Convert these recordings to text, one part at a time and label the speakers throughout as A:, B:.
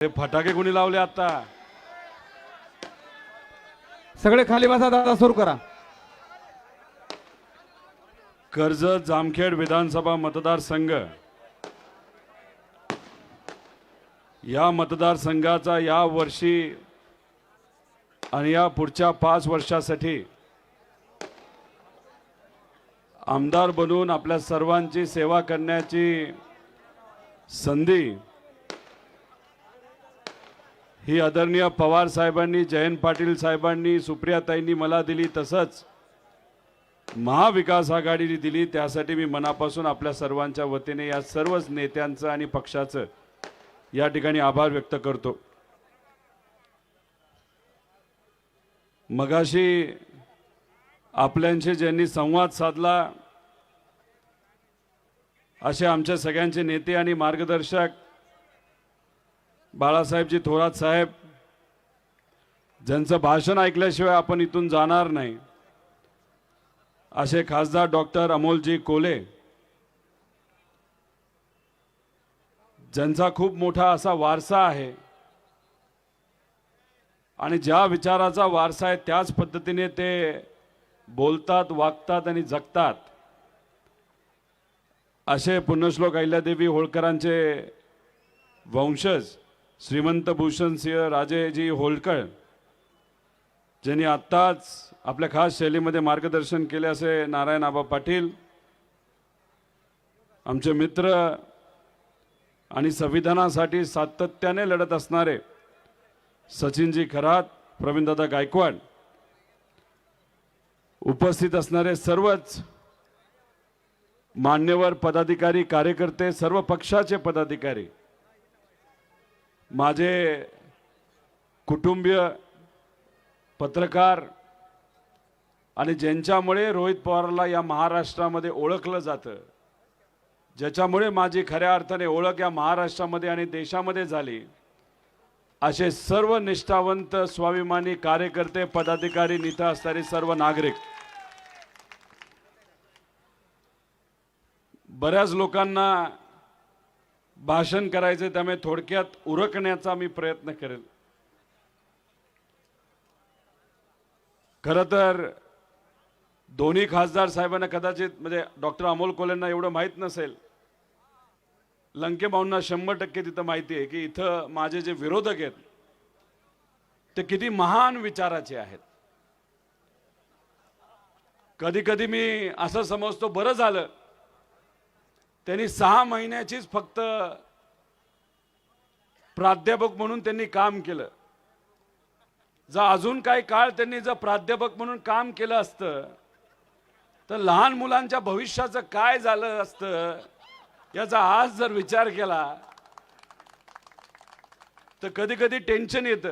A: ते फटाके कोणी लावले आता?
B: सगळे खाली बसा, दादा सुरू करा.
A: कर्जत जामखेड विधानसभा मतदारसंघ या मतदारसंघाचा या वर्षी आणि या पुढच्या 5 वर्षासाठी आमदार बनून आपल्या सर्वांची सेवा करण्याची संधी ही आदरणीय पवार साहेबांनी, जयंत पाटील साहेबांनी, सुप्रियाताईंनी मला दिली, तसंच महाविकास आघाडीने दिली. त्यासाठी मी मनापासून आपल्या सर्वांच्या वतीने या सर्वच नेत्यांचं आणि पक्षाचं या ठिकाणी आभार व्यक्त करतो. मगाशी आपल्यांशी ज्यांनी संवाद साधला असे आमचे सगळ्यांचे नेते आणि मार्गदर्शक बाळासाहेबजी थोरात साहेब, ज्यांचं भाषण ऐकल्याशिवाय आपण इथून जाणार नाही, असे खासदार डॉक्टर अमोलजी कोले, ज्यांचा खूप मोठा असा वारसा आहे आणि ज्या विचाराचा वारसा आहे त्याच पद्धतीने ते बोलतात, वागतात आणि जगतात, असे पुण्यश्लोक अहिल्यादेवी होळकरांचे वंशज श्रीमंत भूषण सिंह राजेजी होळकर, ज्यांनी आत्ताच आपल्या खास शैलीमध्ये मार्गदर्शन केले, असे नारायण आबा पाटील, आमचे मित्र आणि संविधानासाठी सातत्याने लढत असणारे सचिनजी खरात, प्रवीणदादा गायकवाड, उपस्थित असणारे सर्वच मान्यवर पदाधिकारी, कार्यकर्ते, सर्व पक्षाचे पदाधिकारी, माझे कुटुंबीय, पत्रकार आणि ज्यांच्यामुळे रोहित पवारला या महाराष्ट्रामध्ये ओळखलं जातं, ज्याच्यामुळे माझी खऱ्या अर्थाने ओळख या महाराष्ट्रामध्ये आणि देशामध्ये झाली, असे सर्व निष्ठावंत, स्वाभिमानी कार्यकर्ते, पदाधिकारी, इथं असणारे सर्व नागरिक. बऱ्याच लोकांना भाषण करायचे, त्यामुळे थोडक्यात उरकण्याचा मी प्रयत्न करेल. खरं तर दोन्ही खासदार साहेबांना कदाचित म्हणजे डॉक्टर अमोल कोल्हेंना एवढं माहीत नसेल, लंके भाऊंना 100% तिथं माहिती आहे की इथं माझे जे विरोधक आहेत ते किती महान विचाराचे आहेत. कधी कधी मी असं समजतो, बरं झालं त्यांनी 6 महिन्याचीच फक्त प्राध्यापक म्हणून त्यांनी काम केलं. जर अजून काही काळ त्यांनी जर प्राध्यापक म्हणून काम केलं असतं तर लहान मुलांच्या भविष्याचं काय झालं असतं याचा आज जर विचार केला तर कधी कधी टेन्शन येतं.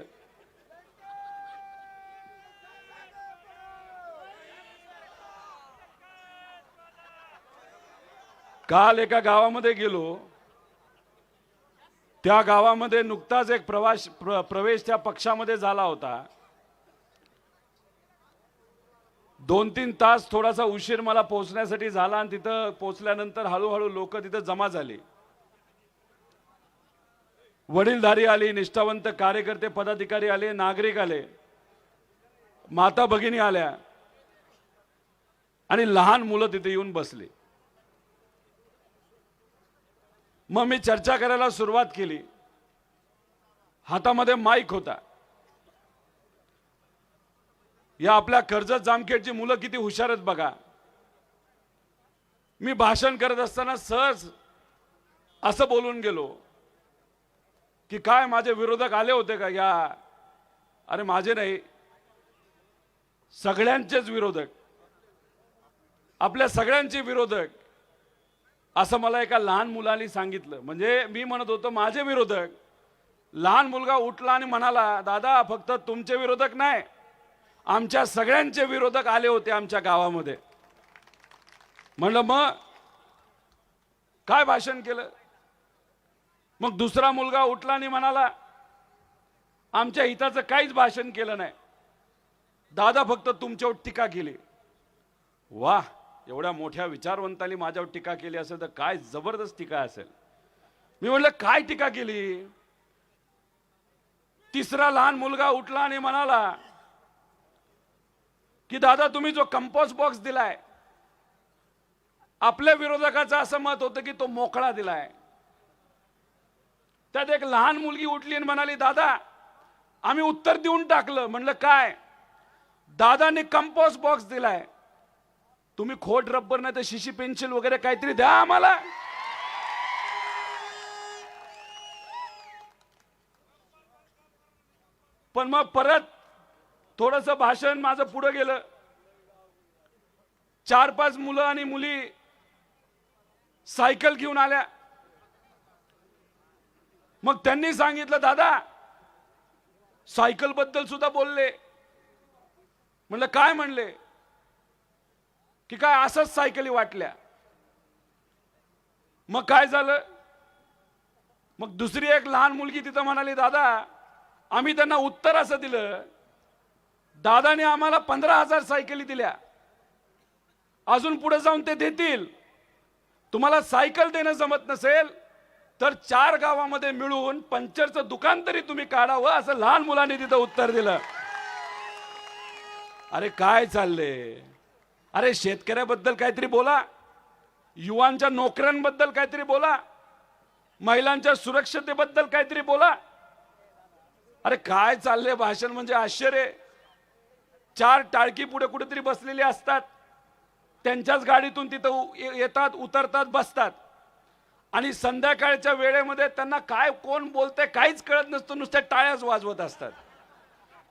A: काल एका गावामध्ये गेलो, त्या गावामध्ये नुकताच एक प्रवेश त्या पक्षामध्ये झाला होता. 2-3 तास थोडासा उशीर मला पोहोचण्यासाठी झाला आणि तिथं पोहोचल्यानंतर हळूहळू लोक तिथं जमा झाली. वडीलधारी आली, निष्ठावंत कार्यकर्ते, पदाधिकारी आले, नागरिक आले, माता भगिनी आल्या आणि लहान मुलं तिथे येऊन बसली. मग मी चर्चा करायला सुरुवात केली. हातामध्ये माईक होता. या आपल्या कर्जत जामखेडची मुलं किती हुशार आहेत बघा. मी भाषण करत असताना सहज असं बोलून गेलो की काय माझे विरोधक आले होते का? या अरे माझे नाही, सगळ्यांचेच विरोधक, आपल्या सगळ्यांचे विरोधक, असं मला एका लहान मुलाने सांगितलं. म्हणजे मी म्हणत होतो माझे विरोधक. लहान मुलगा उठला आणि म्हणाला, दादा फक्त तुमचे विरोधक नाही, आमच्या सगळ्यांचे विरोधक आले होते आमच्या गावामध्ये. म्हणलं मग काय भाषण केलं? मग दुसरा मुलगा उठला आणि म्हणाला, आमच्या हिताचं काहीच भाषण केलं नाही, दादा फक्त तुमच्यावर टीका केली. वाह, एवढ्या मोठ्या विचारवंतांनी माझ्यावर टीका केली असेल तर काय जबरदस्त टीका असेल. मी म्हटलं काय टीका केली? तिसरा लहान मुलगा उठला आणि म्हणाला की दादा तुम्ही जो कंपोस्ट बॉक्स दिलाय, आपल्या विरोधकाचं असं मत होतं की तो मोकळा दिलाय. त्यात एक लहान मुलगी उठली आणि म्हणाली दादा आम्ही उत्तर देऊन टाकलं. म्हणलं काय? दादाने कंपोस्ट बॉक्स दिलाय, तुम्ही खोट रबर नाही तर शिशी पेन्सिल वगैरे काहीतरी द्या आम्हाला. पण मग परत थोडंसं भाषण माझं पुढे गेलं. 4-5 मुलं आणि मुली सायकल घेऊन आल्या. मग त्यांनी सांगितलं दादा सायकल बद्दल सुद्धा बोलले. म्हणलं काय? म्हणले की काय असंच सायकली वाटल्या. मग काय झालं? मग दुसरी एक लहान मुलगी तिथं म्हणाली दादा आम्ही त्यांना उत्तर असं दिलं, दादाने आम्हाला 15,000 सायकली दिल्या, अजून पुढे जाऊन ते देतील. तुम्हाला सायकल देणं जमत नसेल तर 4 गावामध्ये मिळून पंक्चरचं दुकान तरी तुम्ही काढावं, असं लहान मुलांनी तिथं उत्तर दिलं. अरे काय चाललंय? अरे शेतकऱ्याबद्दल काहीतरी बोला, युवांच्या नोकऱ्यांबद्दल काहीतरी बोला, महिलांच्या सुरक्षतेबद्दल काहीतरी बोला. अरे काय चाललंय भाषण? म्हणजे आश्चर्य. 4 टाळकी पुढे कुठेतरी बसलेली असतात, त्यांच्याच गाडीतून तिथं येतात, उतरतात, बसतात आणि संध्याकाळच्या वेळेमध्ये त्यांना काय कोण बोलतंय काहीच कळत नसतं, नुसत्या टाळ्याच वाजवत असतात.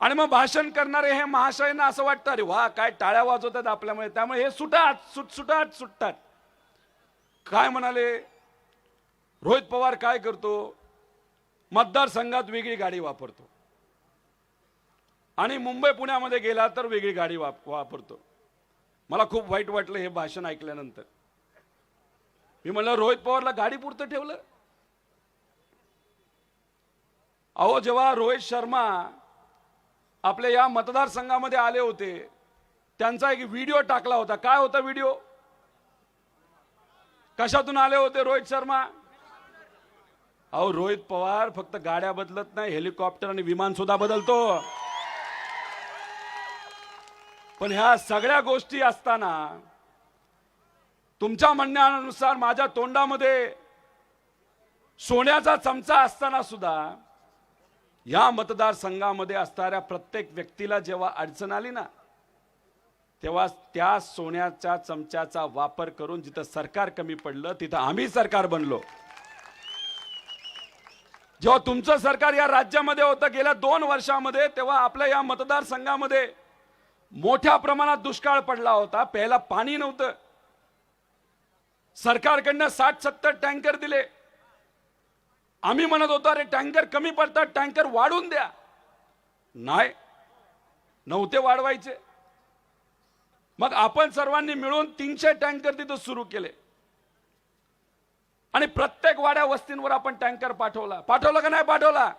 A: आणि मग भाषण करणारे हे महाशयना असं वाटतं अरे वा काय टाळ्या वाजवतात आपल्यामुळे, त्यामुळे हे सुटतात. काय म्हणाले? रोहित पवार काय करतो? मतदारसंघात वेगळी गाडी वापरतो आणि मुंबई पुण्यामध्ये गेला तर वेगळी गाडी वापरतो. मला खूप वाईट वाटलं हे भाषण ऐकल्यानंतर. मी म्हणलं रोहित पवारला गाडी पुरतं ठेवलं. अहो जेव्हा रोहित शर्मा आपल्या या मतदारसंघामध्ये आले होते, त्यांचा एक व्हिडिओ टाकला होता. काय होता व्हिडिओ? कशातून आले होते रोहित शर्मा? अहो रोहित पवार फक्त गाड्या बदलत नाही, हेलिकॉप्टर आणि विमान सुद्धा बदलतो. पण ह्या सगळ्या गोष्टी असताना तुमच्या म्हणण्यानुसार माझ्या तोंडामध्ये सोन्याचा चमचा असताना सुद्धा या मतदारसंघामध्ये असणाऱ्या प्रत्येक व्यक्तीला जेव्हा अडचण आली ना, तेव्हा त्या सोन्याच्या चमच्याचा वापर करून जिथं सरकार कमी पडलं तिथं आम्ही सरकार बनलो. जेव्हा तुमचं सरकार या राज्यामध्ये होतं गेल्या 2 वर्षामध्ये, तेव्हा आपल्या या मतदारसंघामध्ये मोठ्या प्रमाणात दुष्काळ पडला होता. प्यायला पाणी नव्हतं. सरकारकडनं 60-70 टँकर दिले. आम्ही म्हणत होतो अरे टँकर कमी पडतात, टँकर वाढवून द्या. नाही, नव्हते वाढवायचे. मग आपण सर्वांनी मिळून 300 टँकर तिथं सुरू केले आणि प्रत्येक वाड्या वस्तींवर आपण टँकर पाठवला का नाही पाठवला?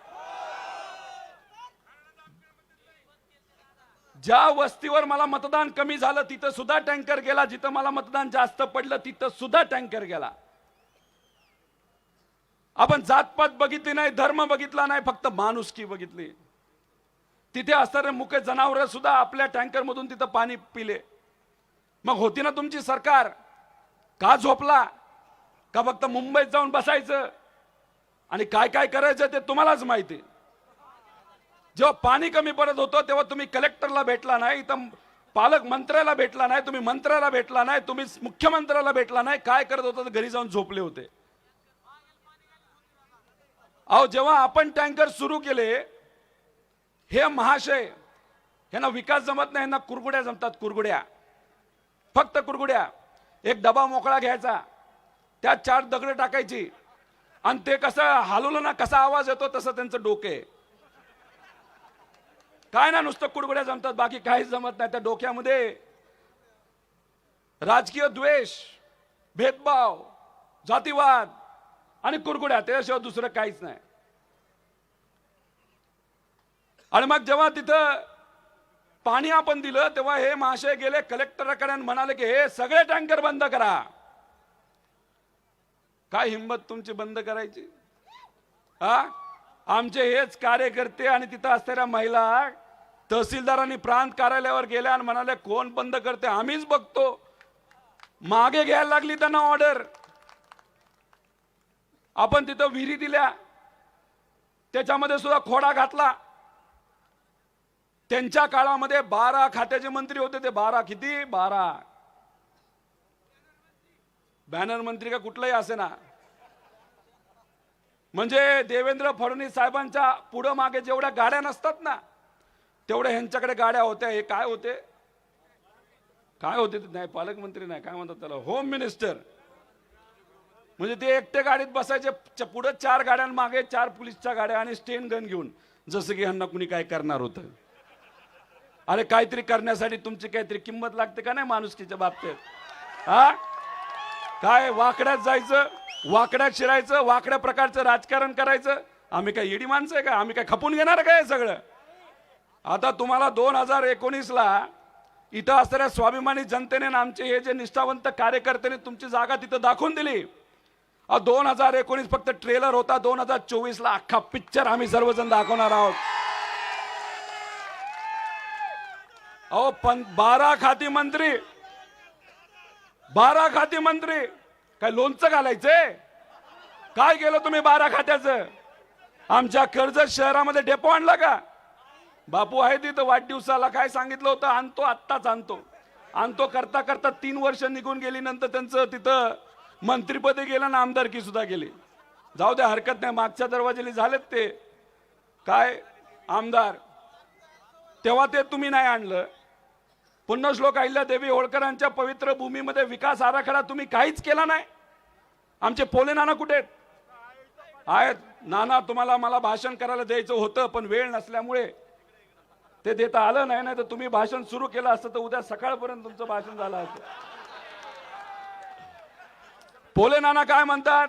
A: ज्या वस्तीवर मला मतदान कमी झालं तिथं सुद्धा टँकर गेला, जिथं मला मतदान जास्त पडलं तिथं सुद्धा टँकर गेला. आपण जातपात बघितली नाही, धर्म बघितला नाही, फक्त माणुसकी बघितली. तिथे असणारे मुके जनावर सुद्धा आपल्या टँकर मधून तिथं पाणी पिले. मग होती ना तुमची सरकार? का झोपला? का फक्त मुंबईत जाऊन बसायचं आणि काय काय करायचं ते तुम्हालाच माहिती. जेव्हा पाणी कमी पडत होतं तेव्हा तुम्ही कलेक्टरला भेटला नाही, इथं पालक मंत्र्याला भेटला नाही, तुम्ही मंत्र्याला भेटला नाही, तुम्ही मुख्यमंत्र्याला भेटला नाही. काय करत होता? घरी जाऊन झोपले होते. अहो जेव्हा आपण टँकर सुरू केले, हे महाशय ह्यांना विकास जमत नाही, ह्यांना कुरगुड्या जमतात. कुरगुड्या, फक्त कुरगुड्या. एक डबा मोकळा घ्यायचा, त्यात 4 दगड टाकायची आणि ते कसं हलवलं ना कसा आवाज येतो तसं त्यांचं डोके. काय ना नुसतं कुरगुड्या जमतात, बाकी काहीच जमत नाही. त्या डोक्यामध्ये राजकीय द्वेष, भेदभाव, जातीवाद आणि कुरगुड्या, त्याशिवाय दुसरं काहीच नाही. आणि मग जेव्हा तिथं पाणी आपण दिलं तेव्हा हे महाशय गेले कलेक्टरकडे आणि म्हणाले की हे सगळे टँकर बंद करा. काय हिंमत तुमची बंद करायची? हा, आमचे हेच कार्यकर्ते आणि तिथं असणाऱ्या महिला तहसीलदारांनी प्रांत कार्यालयावर गेल्या आणि म्हणाले कोण बंद करते, आम्हीच बघतो. मागे घ्यायला लागली त्यांना ऑर्डर. आपण तिथं विहिरी दिल्या, त्याच्यामध्ये सुद्धा खोडा घातला. त्यांच्या काळामध्ये 12 खात्याचे मंत्री होते. ते 12 किती 12 बॅनर मंत्री का कुठलाही असे ना, म्हणजे देवेंद्र फडणवीस साहेबांच्या पुढं मागे जेवढ्या गाड्या नसतात ना तेवढ्या ह्यांच्याकडे गाड्या होत्या. हे काय होते, काय होते नाही पालकमंत्री नाही, काय म्हणतात त्याला, होम मिनिस्टर. म्हणजे ते एकटे गाडीत बसायचे, पुढे 4 गाड्यां मागे 4 पोलिसच्या गाड्या आणि स्टेन गन घेऊन, जसं की ह्यांना कुणी काय करणार होतं. अरे काहीतरी करण्यासाठी तुमची काहीतरी किंमत लागते का नाही माणुसकीच्या बाबतीत. हा काय वाकड्यात जायचं, वाकड्यात शिरायचं, वाकड्या प्रकारचं राजकारण करायचं. आम्ही काय येडी माणसं आहे का, आम्ही काय खपून घेणार काय सगळं. आता तुम्हाला 2019ला इथं असणाऱ्या स्वाभिमानी जनतेने आमचे हे जे निष्ठावंत कार्यकर्त्यांनी तुमची जागा तिथं दाखवून दिली. 2019 फक्त ट्रेलर होता, 2024ला अख्खा पिक्चर आम्ही सर्वजण दाखवणार आहोत. अहो 12 खाती मंत्री, 12 खाती मंत्री, काय लोणचं घालायचंय काय केलं तुम्ही 12 खात्याचं. आमच्या कर्जत शहरामध्ये डेपो आणला का. बापू आहे तिथं वाढदिवसाला काय सांगितलं होतं, आणतो आत्ताच आणतो आणतो करता करता 3 वर्ष निघून गेली. नंतर त्यांचं तिथं मंत्रिपदी गेलं ना आमदारकी सुद्धा गेली. जाऊ द्या हरकत नाही, मागच्या दरवाजेली झालेत ते काय आमदार, तेव्हा ते तुम्ही नाही आणलं. पुण्यश्लोक अहिल्यादेवी होळकरांच्या पवित्र भूमीमध्ये विकास आराखडा तुम्ही काहीच केला नाही. आमचे पोले नाना कुठे आहेत. नाना तुम्हाला मला भाषण करायला द्यायचं होतं पण वेळ नसल्यामुळे ते देता आलं नाही. नाही तर तुम्ही भाषण सुरू केलं असतं तर उद्या सकाळपर्यंत तुमचं भाषण झालं असतं. पोले नाना काय म्हणतात,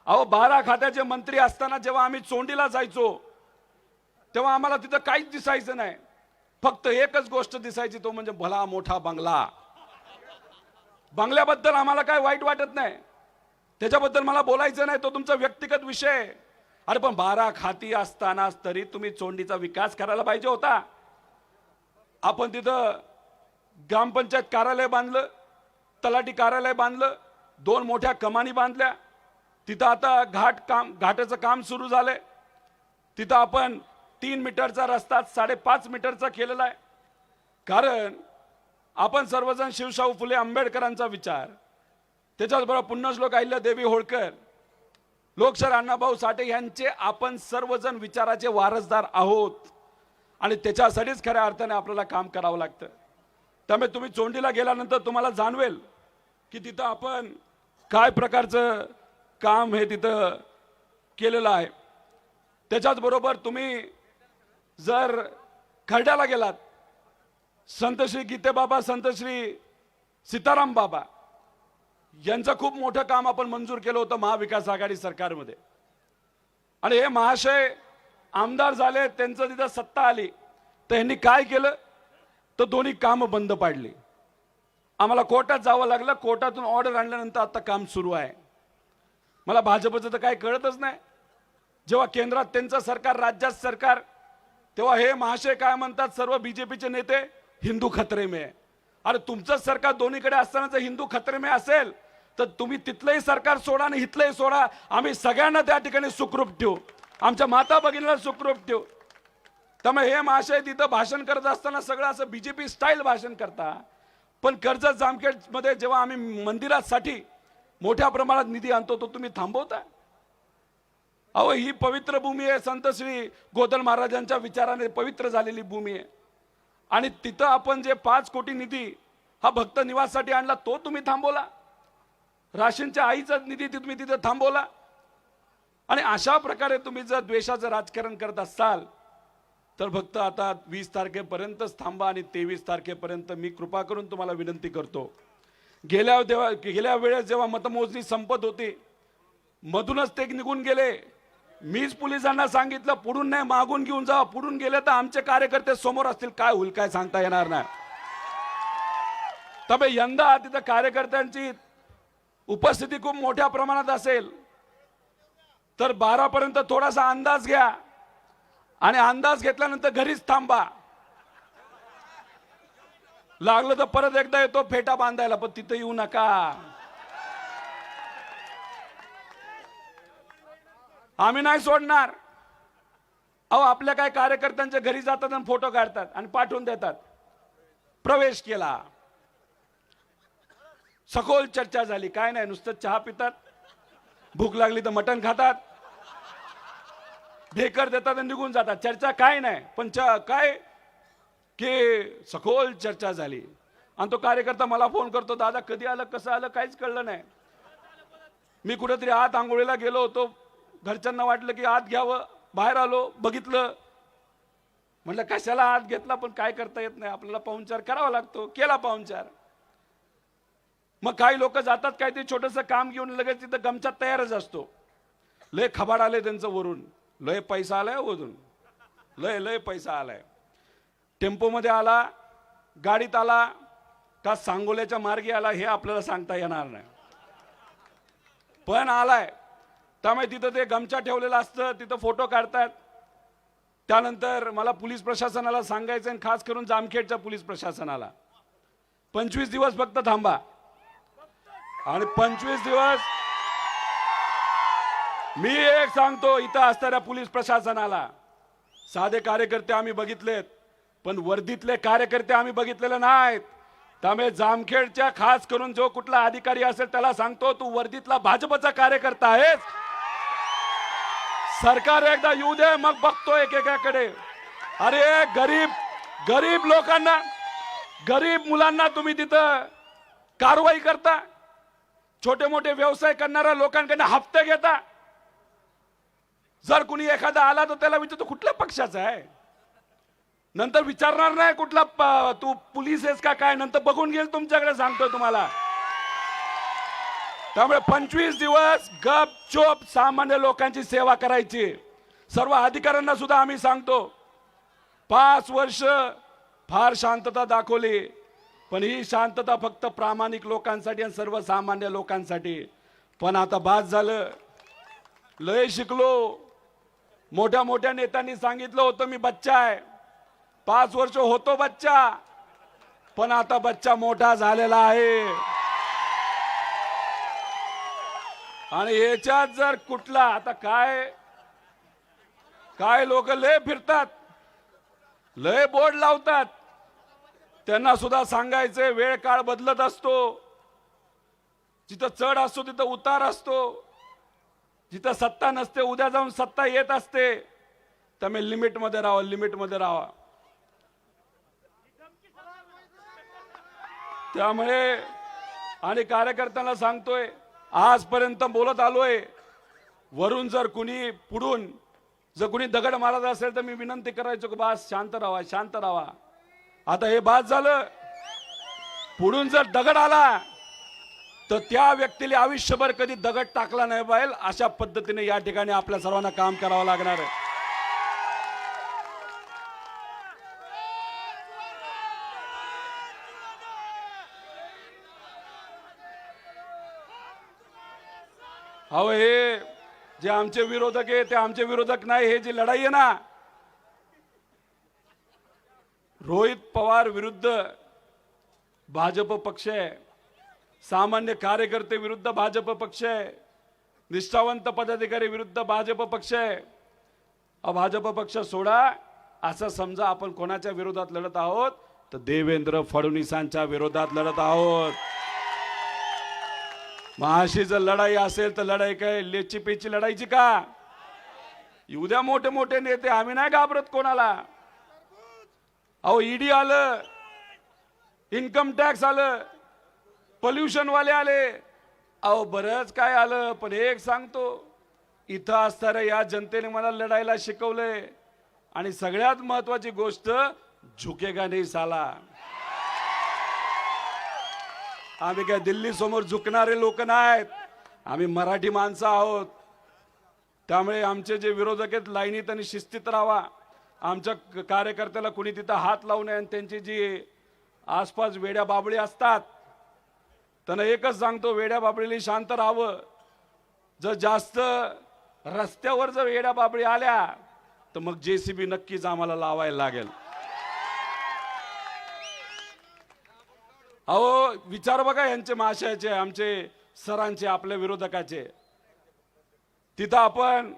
A: अहो 12 खात्याचे मंत्री असताना जेव्हा आम्ही चोंडीला जायचो तेव्हा आम्हाला तिथं काहीच दिसायचं नाही. फक्त एकच गोष्ट दिसायची, तो म्हणजे भला मोठा बंगला. बंगल्याबद्दल आम्हाला काय वाईट वाटत नाही, त्याच्याबद्दल मला बोलायचं नाही, तो तुमचा व्यक्तिगत विषय. अरे पण 12 खाती असताना तरी तुम्ही चोंडीचा विकास करायला पाहिजे होता. आपण तिथं ग्रामपंचायत कार्यालय बांधलं, तलाठी कार्यालय बांधलं, 2 मोठ्या कमानी बांधल्या. तिथं आता घाटाचं काम सुरू झालंय. तिथं आपण 3 मीटरचा रस्ता 5.5 मीटरचा केलेला आहे. कारण आपण सर्वजण शिवशाहू फुले आंबेडकरांचा विचार, त्याच्याचबरोबर पुण्यश्लोक अहिल्यादेवी होळकर, लोकशाहीर अण्णाभाऊ साठे यांचे आपण सर्वजण विचाराचे वारसदार आहोत. आणि त्याच्यासाठीच खऱ्या अर्थाने आपल्याला काम करावं लागतं. त्यामुळे तुम्ही चोंडीला गेल्यानंतर तुम्हाला जाणवेल की तिथं आपण काय प्रकारचं काम हे तिथं केलेलं आहे. त्याच्याच बरोबर तुम्ही जर खर्ड्याला गेलात, संत श्री गीते बाबा, संत श्री सीताराम बाबा यांचं खूप मोठं काम आपण मंजूर केलं होतं महाविकास आघाडी सरकारमध्ये. आणि हे महाशय आमदार झाले, त्यांचं तिथं सत्ता आली तर यांनी काय केलं, तर दोन्ही कामं बंद पाडली. आम्हाला कोर्टात जावं लागलं, कोर्टातून ऑर्डर आणल्यानंतर आता काम सुरू आहे. मला भाजपचं तर काय कळतच नाही. जेव्हा केंद्रात त्यांचं सरकार, राज्यात सरकार, तेव्हा हे महाशय काय म्हणतात, सर्व बीजेपीचे नेते हिंदू खतरे में. अरे तुमचं सरकार दोन्हीकडे असताना जर हिंदू खतरे में असेल तर तुम्ही तिथलंही सरकार सोडा आणि इथलंही सोडा. आम्ही सगळ्यांना त्या ठिकाणी सुखरूप ठेवू, आमच्या माता भगिनीला सुखरूप ठेवू. त्यामुळे हे महाशय तिथं भाषण करत असताना सगळं असं बीजेपी स्टाईल भाषण करता. पण कर्जत जामखेड मध्ये जेव्हा आम्ही मंदिरासाठी मोठ्या प्रमाणात निधी आणतो तो तुम्ही थांबवता. अहो ही पवित्र भूमी आहे, संत श्री गोदल महाराजांच्या विचाराने पवित्र झालेली भूमी आहे. आणि तिथं आपण जे 5 कोटी निधी हा भक्त निवाससाठी आणला तो तुम्ही थांबवला. राशींच्या आईचा निधी तुम्ही तिथं थांबवला. आणि अशा प्रकारे तुम्ही जर द्वेषाचं राजकारण करत असाल तर फक्त आता 20 तारखेपर्यंतच थांबा. आणि 23 तारखेपर्यंत मी कृपा करून तुम्हाला विनंती करतो, गेल्या वेळेस जेव्हा मतमोजणी संपत होती मधूनच ते निघून गेले. मीच पोलिसांना सांगितलं पुढून नाही मागून घेऊन जा. पुढून गेले तर आमचे कार्यकर्ते समोर असतील, काय होईल काय सांगता येणार नाही. त्यामुळे यंदा तिथं कार्यकर्त्यांची उपस्थिती खूप मोठ्या प्रमाणात असेल. तर 12 पर्यंत थोडासा अंदाज घ्या आणि अंदाज घेतल्यानंतर घरीच थांबा. लागलं तर परत एकदा येतो फेटा बांधायला, पण तिथं येऊ नका. आम्ही नाही सोडणार. अहो, आपल्या काय कार्यकर्त्यांच्या घरी जातात आणि फोटो काढतात आणि पाठवून देतात. प्रवेश केला, सखोल चर्चा झाली, काय नाही, नुसतं चहा पितात, भूक लागली तर मटण खातात, ढेकर देतात आणि निघून जातात. चर्चा काय नाही, पण काय की सखोल चर्चा झाली. आणि तो कार्यकर्ता मला फोन करतो, दादा कधी आलं, कसं आलं, काहीच कळलं नाही. मी कुठेतरी आत आंघोळीला गेलो होतो, घरच्यांना वाटलं की आत घ्यावं, बाहेर आलो, बघितलं, म्हटलं कशाला आत घेतला, पण काय करता येत नाही, आपल्याला पाहुणचार करावा लागतो. केला पाहुणचार. मग काही लोक जातात काहीतरी छोटंसं काम घेऊन, लगेच तिथं गमछा तयारच असतो. लय खबाड आले त्यांचं वरून, लय पैसा आलाय वरून, लय लय पैसा आलाय. टेम्पोमध्ये आला, गाडीत आला का सांगोल्याच्या मार्गे आला हे आपल्याला सांगता येणार नाही, पण आलाय. त्यामुळे तिथं ते गमछा ठेवलेलं असतं, तिथं फोटो काढतात. त्यानंतर मला पोलीस प्रशासनाला सांगायचं, आणि खास करून जामखेडच्या पोलीस प्रशासनाला, 25 दिवस फक्त थांबा. आणि 25 दिवस मी एक सांगतो इथं असणाऱ्या पोलीस प्रशासनाला, साधे कार्यकर्ते आम्ही बघितलेत, पण वर्दीतले कार्यकर्ते आम्ही बघितलेले नाहीत. त्यामुळे जामखेडच्या खास करून जो कुठला अधिकारी असेल त्याला सांगतो, तू वर्दीतला भाजपचा कार्यकर्ता आहेस. सरकार एकदा येऊ दे, मग बघतो एकेकाकडे. अरे गरीब लोकांना, गरीब मुलांना तुम्ही तिथं कारवाई करता, छोटे मोठे व्यवसाय करणाऱ्या लोकांकडे हप्ते घेता. जर कुणी एखादा आला तर त्याला विचारतो कुठल्या पक्षाचा आहे, नंतर विचारणार नाही कुठला तू पोलीस आहेस का काय, नंतर बघून घेईल तुमच्याकडे, सांगतोय तुम्हाला. त्यामुळे 25 दिवस गपचूप सामान्य लोकांची सेवा करायची. सर्व अधिकाऱ्यांना सुद्धा आम्ही सांगतो, 5 वर्ष फार शांतता दाखवली, पण ही शांतता फक्त प्रामाणिक लोकांसाठी आणि सर्वसामान्य लोकांसाठी. पण आता बाद झालं, लय शिकलो. मोठ्या मोठ्या नेत्यांनी सांगितलं होतं मी बच्चा आहे, 5 वर्ष होतो बच्चा, पण आता बच्चा मोठा झालेला आहे. आणि याच्यात जर कुठला आता काय लोक लय फिरतात, लय बोर्ड लावतात, त्यांना सुद्धा सांगायचे वेळ काळ बदलत असतो. जिथं चढ असतो तिथं उतार असतो, जिथं सत्ता नसते उद्या जाऊन सत्ता येत असते. त्यामुळे लिमिटमध्ये राहा, लिमिटमध्ये राहा. त्यामुळे आणि कार्यकर्त्यांना सांगतोय, आजपर्यंत बोलत आलोय, वरून जर कुणी पुढून जर कुणी दगड मारत असेल तर मी विनंती करायचो की बस शांत राहा, शांत राहा. आता हे बाद झालं, पुढून जर दगड आला तर त्या व्यक्तीला आयुष्यभर कधी दगड टाकला नाही पाहिजे, अशा पद्धतीने या ठिकाणी आपल्या सर्वांना काम करावं लागणार आहे. अहो, हे जे आमचे विरोधक आहे ते आमचे विरोधक नाही, हे जी लढाई आहे ना, रोहित पवार विरुद्ध भाजप पक्ष आहे, सामान्य कार्यकर्ते विरुद्ध भाजप पक्ष आहे, निष्ठावंत पदाधिकारी विरुद्ध भाजप पक्ष आहे. भाजप पक्ष सोडा, असं समजा आपण कोणाच्या विरोधात लढत आहोत तर देवेंद्र फडणवीसांच्या विरोधात लढत आहोत. महाशी जर लढाई असेल तर लढाई काय लेची पेची लढायची का? उद्या मोठे मोठे नेते, आम्ही नाही घाबरत कोणाला. अहो, ईडी आलं, इन्कम टॅक्स आलं, पोल्युशन वाले आले, अहो बरंच काय आलं, पण एक सांगतो, इथं असणाऱ्या या जनतेने मला लढायला शिकवलंय. आणि सगळ्यात महत्वाची गोष्ट, झुकेगा नाही साला. आम्ही काय दिल्ली समोर झुकणारे लोक नाहीत, आम्ही मराठी माणसं आहोत. त्यामुळे आमचे जे विरोधक आहेत लाईनीत आणि शिस्तीत राहावा. आमच्या कार्यकर्त्याला कुणी तिथं हात लावू नये. आणि त्यांची जी आसपास वेड्या बाबळी असतात त्यांना एकच सांगतो, वेड्या बाबळीला शांत राहावं. जर जास्त रस्त्यावर जर येड्या बाबळी आल्या तर मग JCB नक्कीच आम्हाला लावायला लागेल. अहो विचार बघा यांचे महाशयाचे, आमचे सरांचे, आपल्या विरोधकाचे. तिथं आपण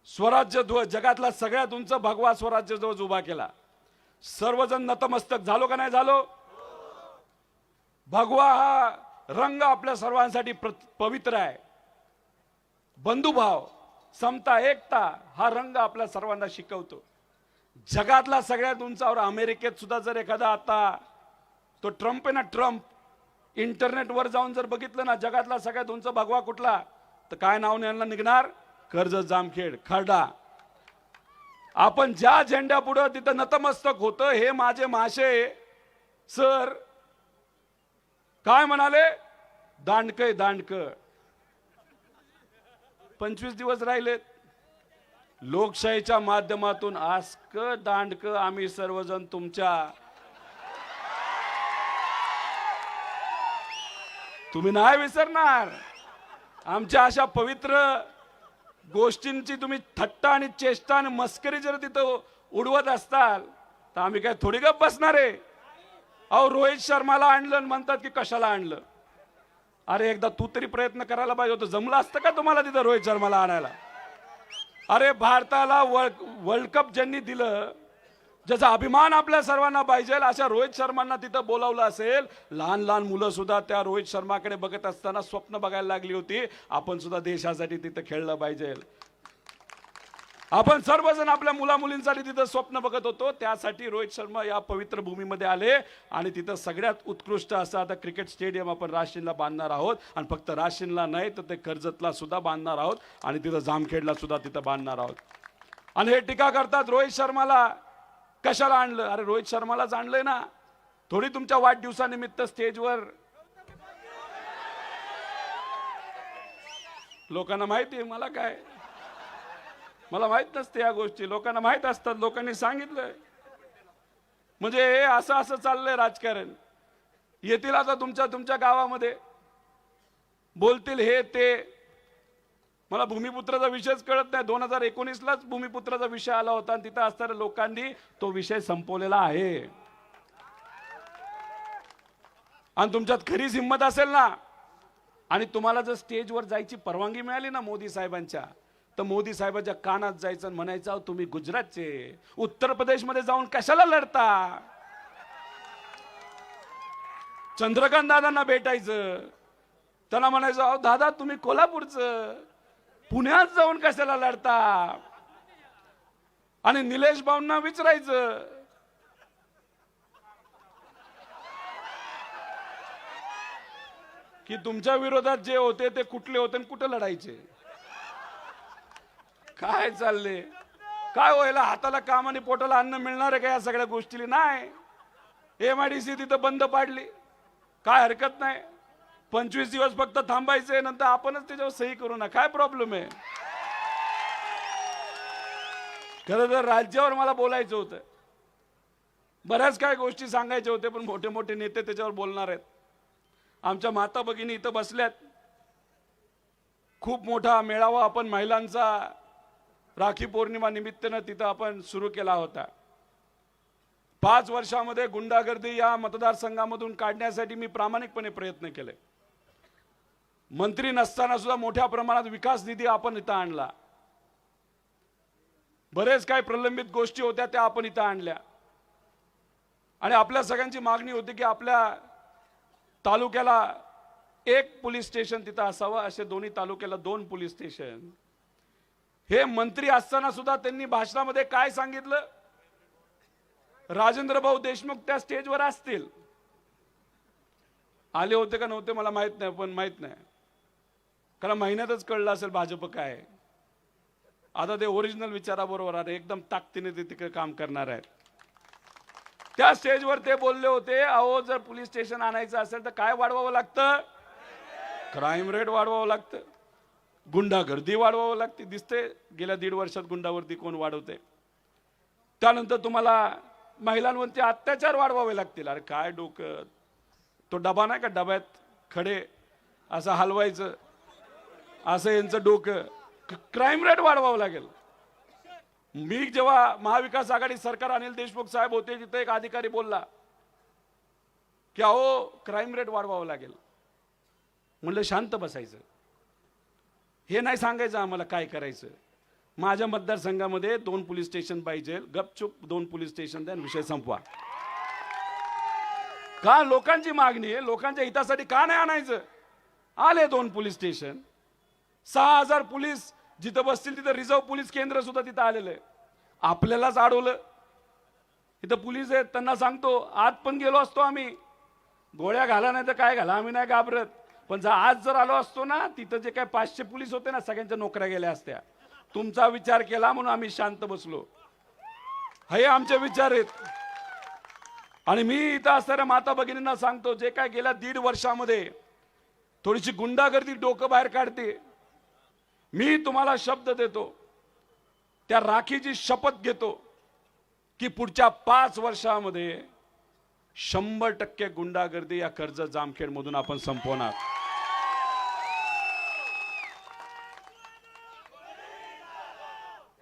A: स्वराज्य ध्वज, जगातला सगळ्यात उंच भगवा स्वराज्य ध्वज उभा केला. सर्वजण नतमस्तक झालो का नाही झालो? भगवा हा रंग आपल्या सर्वांसाठी पवित्र आहे. बंधुभाव, समता, एकता हा रंग आपल्या सर्वांना शिकवतो. जगातला सगळ्यात उंचावर अमेरिकेत सुद्धा जर एखादा, आता तो ट्रम्प आहे ना, ट्रम्प, इंटरनेटवर जाऊन जर बघितलं ना जगातला सगळ्यात उंच भगवा कुठला, तर काय नाव यांना निघणार? कर्जत, जामखेड, खर्डा. आपण ज्या झेंड्या पुढे तिथं नतमस्तक होतं. हे माझे महाशय सर काय म्हणाले? दांडकय दांडक. 25 दिवस राहिलेत. लोकशाहीच्या माध्यमातून आस्क दांडक आम्ही सर्वजण तुमच्या, तुम्ही नाही विसरणार. आमच्या अशा पवित्र गोष्टींची तुम्ही थट्टा आणि चेष्टा आणि मस्करी जर तिथं उडवत असताल तर आम्ही काय थोडी गप बसणार आहे? अहो रोहित शर्माला आणलं आणि म्हणतात की कशाला आणलं? अरे एकदा तू तरी प्रयत्न करायला पाहिजे होतं. जमलं असतं का तुम्हाला तिथं रोहित शर्माला आणायला? अरे भारताला वर्ल्ड कप ज्यांनी दिलं, ज्याचा अभिमान आपल्या सर्वांना पाहिजे, अशा रोहित शर्मांना तिथं बोलावलं असेल. लहान लहान मुलं सुद्धा त्या रोहित शर्माकडे बघत असताना स्वप्न बघायला लागली होती, आपण सुद्धा देशासाठी तिथं खेळलं पाहिजे. आपण सर्वजण आपल्या मुला मुलींसाठी तिथं स्वप्न बघत होतो. त्यासाठी रोहित शर्मा या पवित्र भूमीमध्ये आले आणि तिथं सगळ्यात उत्कृष्ट असं आता क्रिकेट स्टेडियम आपण राशीनला बांधणार आहोत. आणि फक्त राशीनला नाही तर ते कर्जतला सुद्धा बांधणार आहोत आणि तिथं जामखेडला सुद्धा तिथं बांधणार आहोत. आणि हे टीका करतात रोहित शर्माला कशाला आणलं? अरे रोहित शर्मालाच आणलंय ना, थोडी तुमच्या वाढदिवसानिमित्त स्टेजवर. लोकांना माहिती आहे, मला काय, मला माहित नसते या गोष्टी. लोकांना माहित असतात, लोकांनी सांगितलंय. म्हणजे हे असं असं चाललंय राजकारण. येतील आता तुमच्या गावामध्ये, बोलतील हे ते. मला भूमिपुत्राचा विषयच कळत नाही. 2019लाच भूमिपुत्राचा विषय आला होता आणि तिथं असणाऱ्या लोकांनी तो विषय संपवलेला आहे. आणि तुमच्यात खरीच हिंमत असेल ना, आणि तुम्हाला जर स्टेजवर जायची परवानगी मिळाली ना मोदी साहेबांच्या, तर मोदी साहेबांच्या कानात जायचं आणि म्हणायचं, तुम्ही गुजरातचे, उत्तर प्रदेशमध्ये जाऊन कशाला लढता? चंद्रकांत दादांना भेटायचं, त्यांना म्हणायचं, अहो दादा तुम्ही कोल्हापूरचं, पुण्यात जाऊन कशाला लढता? आणि निलेश भाऊंना विचारायचं, की तुमच्या विरोधात जे होते ते कुठले होते आणि कुठे लढायचे? काय चालले? काय व्हायला? हाताला काम आणि पोटाला अन्न मिळणार आहे का या सगळ्या गोष्टी? नाही. MIDC तिथं बंद पाडली, काय हरकत नाही. 25 दिवस फक्त थांबायचे, नंतर आपणच त्याच्यावर सही करू ना, काय प्रॉब्लेम आहे? खरं तर राज्यावर मला बोलायचं होतं, बऱ्याच काय गोष्टी सांगायच्या होत्या, पण मोठे मोठे नेते त्याच्यावर बोलणार आहेत. आमच्या माता भगिनी इथं बसल्यात. खूप मोठा मेळावा आपण महिलांचा राखी पौर्णिमा निमित्तानं तिथं आपण सुरू केला होता. 5 वर्षामध्ये गुंडागर्दी या मतदारसंघामधून काढण्यासाठी मी प्रामाणिकपणे प्रयत्न केले. मंत्री नसताना सुद्धा मोठ्या प्रमाणात विकास निधी आपण इथं आणला. बरेच काही प्रलंबित गोष्टी होत्या त्या आपण इथं आणल्या. आणि आपल्या सगळ्यांची मागणी होती की आपल्या तालुक्याला 1 पोलीस स्टेशन तिथं असावं, असे दोन्ही तालुक्याला 2 पोलीस स्टेशन. हे मंत्री असताना सुद्धा त्यांनी भाषणामध्ये काय सांगितलं? राजेंद्र भाऊ देशमुख त्या स्टेजवर असतील, आले होते का नव्हते मला माहित नाही, पण माहित नाही, कारण महिन्यातच कळलं असेल भाजप काय. आता ते ओरिजिनल विचाराबरोबर आहे, एकदम ताकदीने ते तिकडे काम करणार आहेत. त्या स्टेजवर ते बोलले होते, अहो जर पोलीस स्टेशन आणायचं असेल तर काय वाढवावं लागतं? क्राईम रेट वाढवावं लागतं, गुंडागर्दी वाढवावं लागते. दिसते गेल्या 1.5 वर्षात गुंडावरती कोण वाढवते. त्यानंतर तुम्हाला महिलांवरती अत्याचार वाढवावे लागतील. अरे काय डोकं, तो डबा नाही का, डब्यात खडे असं हलवायचं, असं यांचं डोकं. क्राईम रेट वाढवावं लागेल. मी जेव्हा महाविकास आघाडी सरकार अनिल देशमुख साहेब होते तिथे एक अधिकारी बोलला की अहो क्राईम रेट वाढवावं लागेल. म्हणलं शांत बसायचं, हे नाही सांगायचं आम्हाला काय करायचं. माझ्या मतदारसंघामध्ये 2 पोलीस स्टेशन पाहिजे, गपचूप 2 पोलीस स्टेशन द्या, विषय संपवा. का लोकांची मागणी आहे, लोकांच्या हितासाठी का नाही आणायचं. आले 2 पोलीस स्टेशन, 6000 पोलीस जिथं बसतील तिथं रिझर्व्ह पोलीस केंद्र सुद्धा तिथं आलेलं आहे. आपल्यालाच अडवलं. इथं पोलीस आहेत, त्यांना सांगतो आत पण गेलो असतो आम्ही, गोळ्या घाला नाही तर काय घाला, आम्ही नाही घाबरत. पण आज जर आलो असतो ना, तिथं जे काय 500 पोलीस होते ना, सगळ्यांच्या नोकऱ्या गेल्या असत्या. तुमचा विचार केला म्हणून आम्ही शांत बसलो. हे आमचे विचार आहेत. आणि मी इथं असणाऱ्या माता भगिनींना सांगतो, जे काय गेल्या 1.5 वर्षामध्ये थोडीशी गुंडागर्दी डोकं बाहेर काढते, मी तुम्हाला शब्द देतो, त्या राखीची शपथ घेतो की पुढच्या 5 वर्षामध्ये 100% गुंडागर्दी या कर्जत जामखेड मधून आपण संपवणार.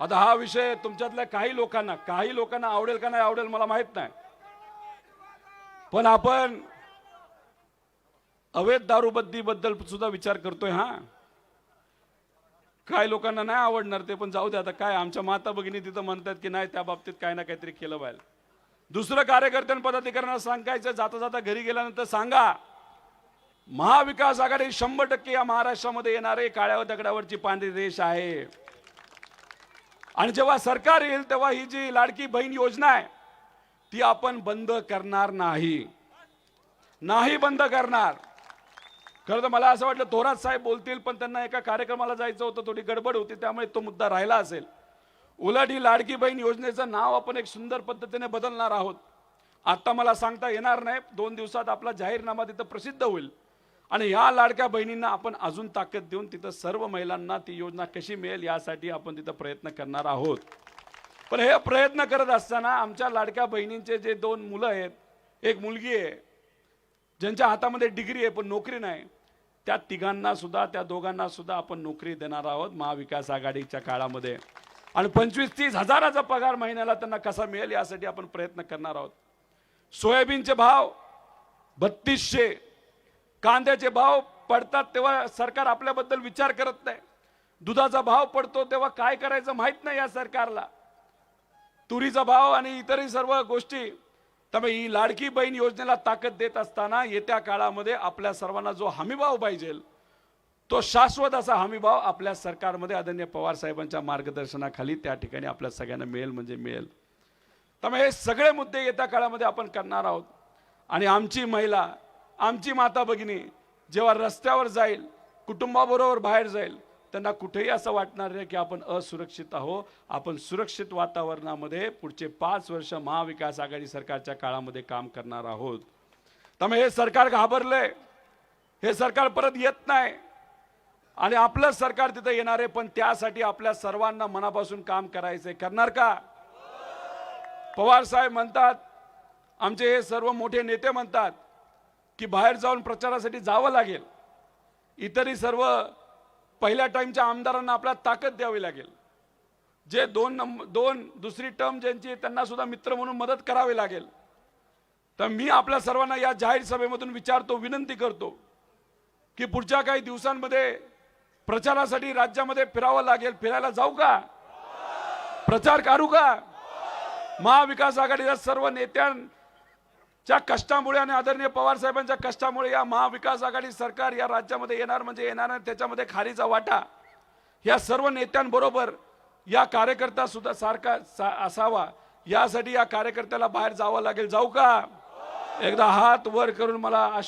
A: आता हा विषय तुमच्यातल्या काही लोकांना आवडेल का नाही आवडेल मला माहित नाही, पण आपण अवैध दारूबंदी बद्दल सुद्धा विचार करतोय. हा काय लोकांना नाही आवडणार ते, पण जाऊ दे. आता काय आमच्या माता भगिनी तिथं म्हणतात की नाही त्या बाबतीत काय ना काहीतरी केलं पाहिजे. दुसरं कार्यकर्त्यां पदाधिकाऱ्यांना सांगायचं, जाता जाता घरी गेल्यानंतर सांगा, महाविकास आघाडी 100% या महाराष्ट्रामध्ये येणारे काळ्या दगडावरची पांढरी रेष आहे. आणि जेव्हा सरकार येईल तेव्हा ही जी लाडकी बहीण योजना आहे ती आपण बंद करणार नाही बंद करणार. खरं तर मला असं वाटलं थोरात साहेब बोलतील, पण त्यांना एका कार्यक्रमाला जायचं होतं, थोडी गडबड होती, त्यामुळे तो मुद्दा राहिला असेल. उलट ही लाडकी बहीण योजनेचं नाव आपण एक सुंदर पद्धतीने बदलणार आहोत. आता मला सांगता येणार नाही, 2 दिवसात आपला जाहीरनामा तिथं प्रसिद्ध होईल. आणि या लाडक्या बहिणींना आपण अजून ताकद देऊन तिथं सर्व महिलांना ती योजना कशी मिळेल यासाठी आपण तिथं प्रयत्न करणार आहोत. पण हे प्रयत्न करत असताना आमच्या लाडक्या बहिणींचे जे 2 मुलं आहेत, एक मुलगी आहे ज्यांच्या हातामध्ये डिग्री आहे पण नोकरी नाही, त्या तिघांना सुद्धा, त्या दोघांना सुद्धा आपण नोकरी देणार आहोत महाविकास आघाडीच्या काळामध्ये. आणि 25-30 हजाराचा पगार महिन्याला त्यांना कसा मिळेल यासाठी आपण प्रयत्न करणार आहोत. सोयाबीनचे भाव 3200, कांद्याचे भाव पडतात तेव्हा सरकार आपल्याबद्दल विचार करत नाही. दुधाचा भाव पडतो तेव्हा काय करायचं माहित नाही या सरकारला. तुरीचा भाव आणि इतरही सर्व गोष्टी. त्यामुळे ही लाडकी बहीण योजनेला ताकद देत असताना येत्या काळामध्ये आपल्या सर्वांना जो हमीभाव पाहिजे तो शाश्वत असा हमीभाव आपल्या सरकारमध्ये आदरणीय पवार साहेबांच्या मार्गदर्शनाखाली त्या ठिकाणी आपल्या सगळ्यांना मिळेल म्हणजे मिळेल. त्यामुळे हे सगळे मुद्दे येत्या काळामध्ये आपण करणार आहोत. आणि आमची महिला, आमची माता भगिनी जेव्हा रस्त्यावर जाईल, कुटुंबाबरोबर बाहेर जाईल, त्यांना कुठेही असं वाटणार नाही की आपण असुरक्षित आहोत. आपण सुरक्षित वातावरणामध्ये पुढचे 5 वर्ष महाविकास आघाडी सरकारच्या काळामध्ये काम करणार आहोत. त्यामुळे हे सरकार घाबरलंय, हे सरकार परत येत नाही आणि आपलं सरकार तिथे येणार आहे. पण त्यासाठी आपल्या सर्वांना मनापासून काम करायचंय. करणार का? पवार साहेब म्हणतात, आमचे हे सर्व मोठे नेते म्हणतात की बाहेर जाऊन प्रचारासाठी जावं लागेल. इतरही सर्व पहिल्या टाइमच्या आमदारांना आपल्याला ताकद द्यावी लागेल. जे दुसरी टर्म ज्यांची त्यांना सुद्धा मित्र म्हणून मदत करावी लागेल. तर मी आपल्या सर्वांना या जाहीर सभेमधून विचारतो, विनंती करतो की पुढच्या काही दिवसांमध्ये प्रचारासाठी राज्यामध्ये फिरावं लागेल. फिरायला जाऊ का? प्रचार करू का? महाविकास आघाडीच्या सर्व नेत्यांच्या कष्टामुळे आणि आदरणीय पवार साहेबांच्या कष्टामुळे या महाविकास आघाडी सरकार या राज्यामध्ये येणार म्हणजे येणार आहे. त्याच्यामध्ये खारीचा वाटा या सर्व नेत्यांबरोबर या कार्यकर्ता सुद्धा सारखा असावा, यासाठी या कार्यकर्त्याला बाहेर जावं लागेल. जाऊ का? एकदा हात वर करून मला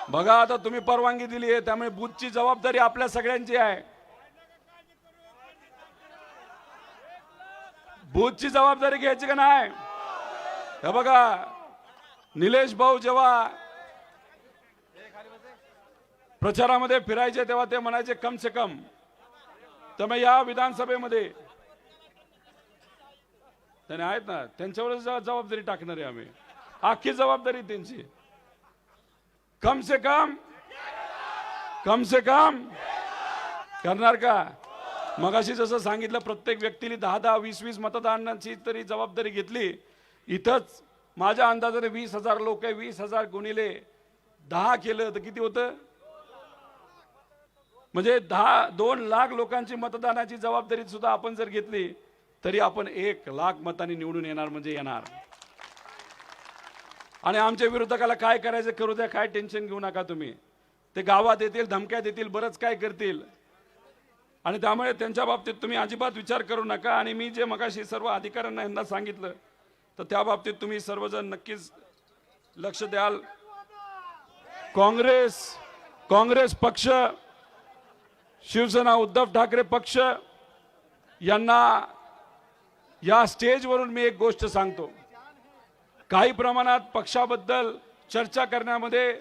A: बघा, आता तुम्ही परवानगी दिली आहे त्यामुळे बूथची जबाबदारी आपल्या सगळ्यांची आहे. बूथची जबाबदारी घ्यायची का नाही? हे बघा, निलेश भाऊ जेव्हा प्रचारामध्ये फिरायचे तेव्हा ते म्हणायचे कम से कम. त्यामुळे या विधानसभेमध्ये त्याने आहेत ना, त्यांच्यावरच जबाबदारी टाकणार आहे आम्ही. अख्खी जबाबदारी त्यांची. कम से कम करणार का? मगाशी जसं सांगितलं, प्रत्येक व्यक्तीने 10-10, 20-20 मतदानाची तरी जबाबदारी घेतली. इथंच माझ्या अंदाजाने 20,000 लोक आहे. 20,000 गुणिले 10 केलं तर किती होतं? म्हणजे 2 लाख लोकांची मतदानाची जबाबदारी सुद्धा आपण जर घेतली तरी आपण 1 लाख मतांनी निवडून येणार म्हणजे येणार. आणि आमच्या विरोधकाला काय करायचं करू द्या, काय टेन्शन घेऊ नका तुम्ही. ते गावात येतील, धमक्या देतील, बरंच काय करतील. आणि त्यामुळे त्यांच्या बाबतीत तुम्ही अजिबात विचार करू नका. आणि मी जे मगाशी सर्व अधिकाऱ्यांना यांना सांगितलं तर त्या बाबतीत तुम्ही सर्वजण नक्कीच लक्ष द्याल. काँग्रेस पक्ष, शिवसेना उद्धव ठाकरे पक्ष यांना या स्टेजवरून मी एक गोष्ट सांगतो. काही प्रमाणात पक्षाबद्दल चर्चा करण्यामध्ये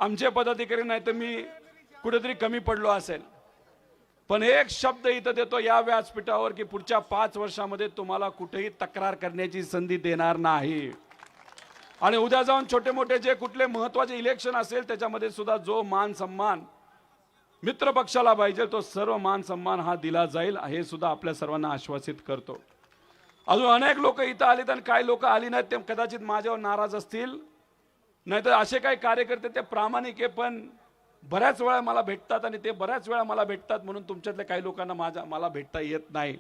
A: आमचे पदाधिकारी नाही तर मी कुठेतरी कमी पडलो असेल. पण एक शब्द इथं देतो या व्यासपीठावर की पुढच्या 5 वर्षामध्ये तुम्हाला कुठेही तक्रार करण्याची संधी देणार नाही. आणि उद्या जाऊन छोटे मोठे जे कुठले महत्वाचे इलेक्शन असेल त्याच्यामध्ये सुद्धा जो मान सन्मान मित्र पक्षाला पाहिजे तो सर्व मान सन्मान हा दिला जाईल, हे सुद्धा आपल्या सर्वांना आश्वासित करतो. अजून अनेक लोक इथं आलेत आणि काही लोक आली नाहीत, ते कदाचित माझ्यावर नाराज असतील. नाहीतर असे काही कार्यकर्ते ते प्रामाणिक आहे, पण बऱ्याच वेळा मला भेटतात आणि ते बऱ्याच वेळा मला भेटतात म्हणून तुमच्यातल्या काही लोकांना मला भेटता येत नाही.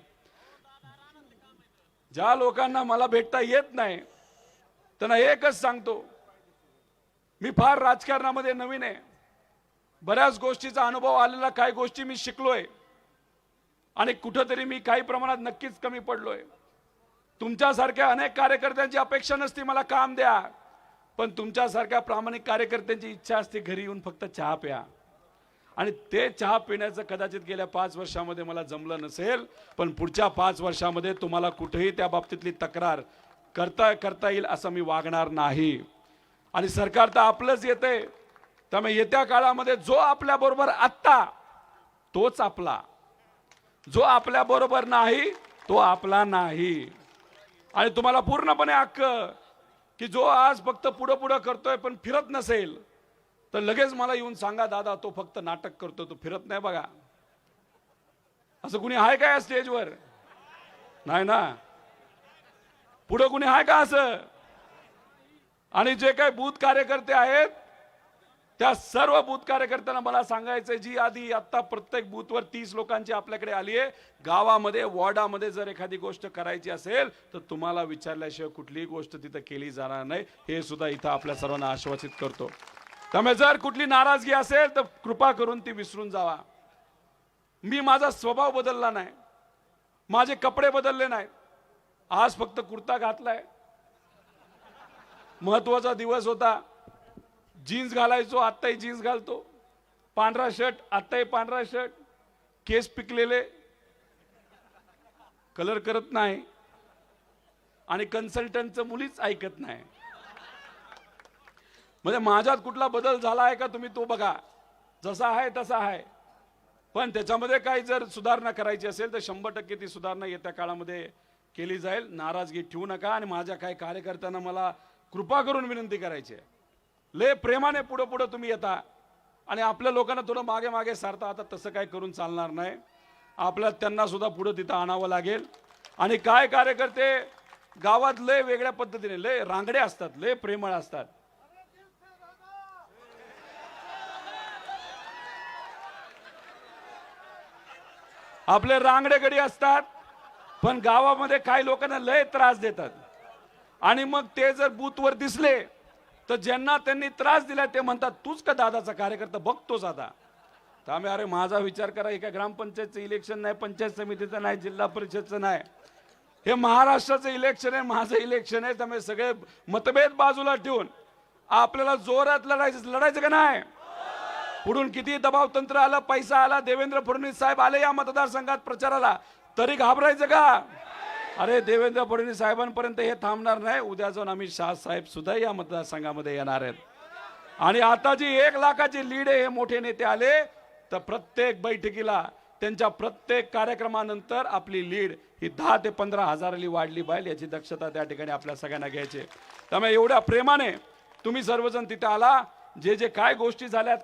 A: ज्या लोकांना मला भेटता येत नाही त्यांना एकच सांगतो, मी फार राजकारणामध्ये नवीन आहे. बऱ्याच गोष्टीचा अनुभव आलेला, काही गोष्टी मी शिकलोय आणि कुठेतरी मी काही प्रमाणात नक्कीच कमी पडलोय. तुमच्यासारख्या अनेक कार्यकर्त्यांची अपेक्षा नसती मला काम द्या, पण तुमच्यासारख्या प्रामाणिक कार्यकर्त्यांची इच्छा असते घरी येऊन फक्त चहा प्या. आणि ते चहा पिण्याचं कदाचित गेल्या 5 वर्षामध्ये मला जमलं नसेल, पण पुढच्या 5 वर्षामध्ये तुम्हाला कुठेही त्या बाबतीतली तक्रार करता येईल असं मी वागणार नाही. आणि सरकार तर आपलंच येतंय, त्यामुळे येत्या काळामध्ये जो आपल्या बरोबर आत्ता तोच आपला, जो आपल्या बरोबर नाही तो आपला नाही. आणि तुम्हाला पूर्णपणे हक्क की जो आज फक्त पुढं करतोय पण फिरत नसेल तर लगेच मला येऊन सांगा, दादा तो फक्त नाटक करतो, तो फिरत नाही बघा. असं कुणी आहे का या स्टेजवर? नाही ना. पुढं कुणी आहे का असं? आणि जे काही बूथ कार्यकर्ते आहेत त्या सर्व बूथ कार्यकर्त्यांना मला सांगायचंय, जी आधी आता प्रत्येक बूथवर 30 लोकांची आपल्याकडे आली आहे. गावामध्ये वॉर्डामध्ये जर एखादी गोष्ट करायची असेल तर तुम्हाला विचारल्याशिवाय कुठलीही गोष्ट तिथं केली जाणार नाही, हे सुद्धा इथं आपल्या सर्वांना आश्वासित करतो. त्यामुळे जर कुठली नाराजगी असेल तर कृपा करून ती विसरून जावा. मी माझा स्वभाव बदलला नाही, माझे कपडे बदलले नाहीत. आज फक्त कुर्ता घातलाय, महत्वाचा दिवस होता. जीन्स घालायचो, आत्ताही जीन्स घालतो. पांढरा शर्ट, आत्ताही पांढरा शर्ट. केस पिकलेले, कलर करत नाही. आणि कन्सल्टंटचं मुलीच ऐकत नाही. म्हणजे माझ्यात कुठला बदल झाला आहे का तुम्ही तो बघा, जसा आहे तसा आहे. पण त्याच्यामध्ये काही जर सुधारणा करायची असेल तर 100% ती सुधारणा येत्या काळामध्ये केली जाईल. नाराजगी ठेवू नका. आणि माझ्या काही कार्यकर्त्यांना मला कृपा करून विनंती करायची आहे, लय प्रेमाने पुढं तुम्ही येता आणि आपल्या लोकांना थोडं मागे सारता. आता तसं काय करून चालणार नाही. आपल्याला त्यांना सुद्धा पुढं तिथं आणावं लागेल. आणि काय कार्यकर्ते गावात लय वेगळ्या पद्धतीने लय रांगडे असतात, लय प्रेमळ असतात. आपले रांगडे गडी असतात, पण गावामध्ये काही लोकांना लय त्रास देतात. आणि मग ते जर बूथवर दिसले तर ज्यांना त्यांनी त्रास दिला ते म्हणतात, तूच का दादाचा कार्यकर्ता बघतोच आता. त्यामुळे अरे माझा विचार करा, एका ग्रामपंचायतचं इलेक्शन नाही, पंचायत समितीचं नाही, जिल्हा परिषदचं नाही, हे महाराष्ट्राचं इलेक्शन आहे, माझं इलेक्शन आहे. त्यामुळे सगळे मतभेद बाजूला ठेवून आपल्याला जोरात लढायचं का नाही. पुढून किती दबाव तंत्र आलं, पैसा आला, देवेंद्र फडणवीस साहेब आले या मतदारसंघात प्रचाराला, तरी घाबरायचं का? अरे देवेंद्र फडणवीस साहेबांपर्यंत हे थांबणार नाही. उद्या जाऊन अमित शहा साहेब सुद्धा या मतदारसंघामध्ये येणार आहेत. आणि आता जी 1 लाखाची लीड आहे, हे मोठे नेते आले तर प्रत्येक बैठकीला त्यांच्या प्रत्येक कार्यक्रमानंतर आपली लीड ही 10 ते 15 हजारांनी वाढली पाहिजे, याची दक्षता त्या ठिकाणी आपल्या सगळ्यांना घ्यायची. त्यामुळे एवढ्या प्रेमाने तुम्ही सर्वजण तिथे आला जे जे काय गोष्टी झाल्यात,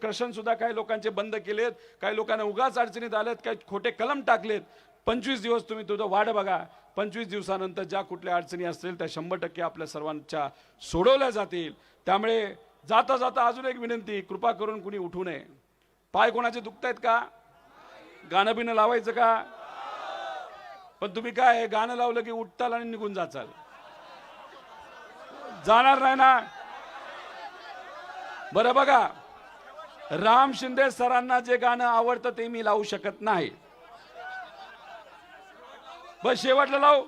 A: कर्षण सुद्धा काही लोकांचे बंद केलेत, काही लोकांना उगाच अडचणीत आलेत, काही खोटे कलम टाकलेत. 25 दिवस तुम्ही तुझं वाट बघा. 25 दिवसानंतर ज्या कुठल्या अडचणी असतील त्या 100% आपल्या सर्वांच्या सोडवल्या जातील. त्यामुळे जाता जाता अजून एक विनंती, कृपा करून कुणी उठू नये. पाय कोणाचे दुखतायत का? गाणं बिणं लावायचं का? पण तुम्ही काय गाणं लावलं की उठताल आणि निघून जाचाल, जाणार नाही ना. बरं बघा, राम शिंदे सरांना जे गाणं आवडतं ते मी लावू शकत नाही. बस शेवटला लावू,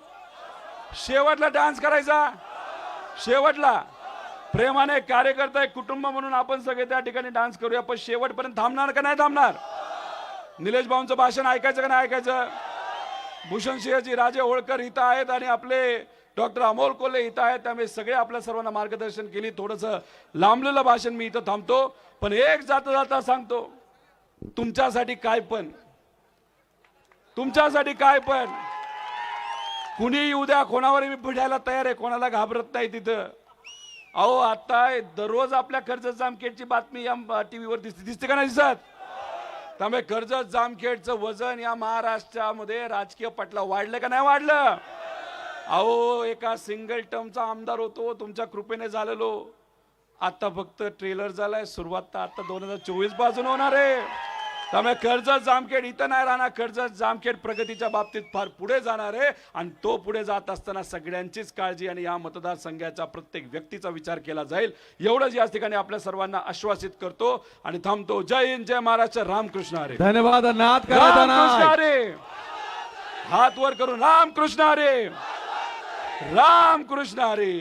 A: शेवटला डान्स करायचा, शेवटला प्रेमाने कार्यकर्ता एक कुटुंब म्हणून आपण सगळे त्या ठिकाणी डान्स करूया. पण शेवटपर्यंत थांबणार का नाही थांबणार? निलेश भाऊंचं भाषण ऐकायचं का नाही ऐकायचं? भूषण सिंहजी राजे होळकर इथं आहेत आणि आपले डॉक्टर अमोल कोल्हे इथं आहेत. त्यामुळे सगळे आपल्या सर्वांना मार्गदर्शन केली. थोडंसं लांबलेलं भाषण मी इथं थांबतो, पण एक जाता जाता सांगतो, तुमच्यासाठी काय पण, तुमच्यासाठी काय पण, कुणी येऊ द्या, कोणावर मी भिडायला तयार आहे, कोणाला घाबरत नाही तिथं. अहो आता दररोज आपल्या कर्जत जामखेडची बातमी या टीव्हीवर दिसते का नाही दिसत? त्यामुळे कर्जत जामखेडचं वजन या महाराष्ट्रामध्ये राजकीय पटला वाढलं का नाही वाढलं? अहो एका सिंगल टर्मचा आमदार होतो, तुमच्या कृपेने झालेलो. आता फक्त ट्रेलर झालाय, सुरुवात तर आता 2024 पासून होणार आहे. त्यामुळे कर्जत जामखेड इथं नाही राहणार. कर्जत जामखेड प्रगतीच्या बाबतीत फार पुढे जाणार आहे आणि तो पुढे जात असताना सगळ्यांचीच काळजी आणि या मतदारसंघाच्या प्रत्येक व्यक्तीचा विचार केला जाईल. एवढंच या ठिकाणी आपल्या सर्वांना आश्वासित करतो आणि थांबतो. जय हिंद, जय महाराष्ट्र, रामकृष्ण हरी.
B: धन्यवाद. नाद करायचा
A: रामकृष्ण
B: नाही.
A: हरी. हात वर करून रामकृष्ण हरी, रामकृष्ण हरी.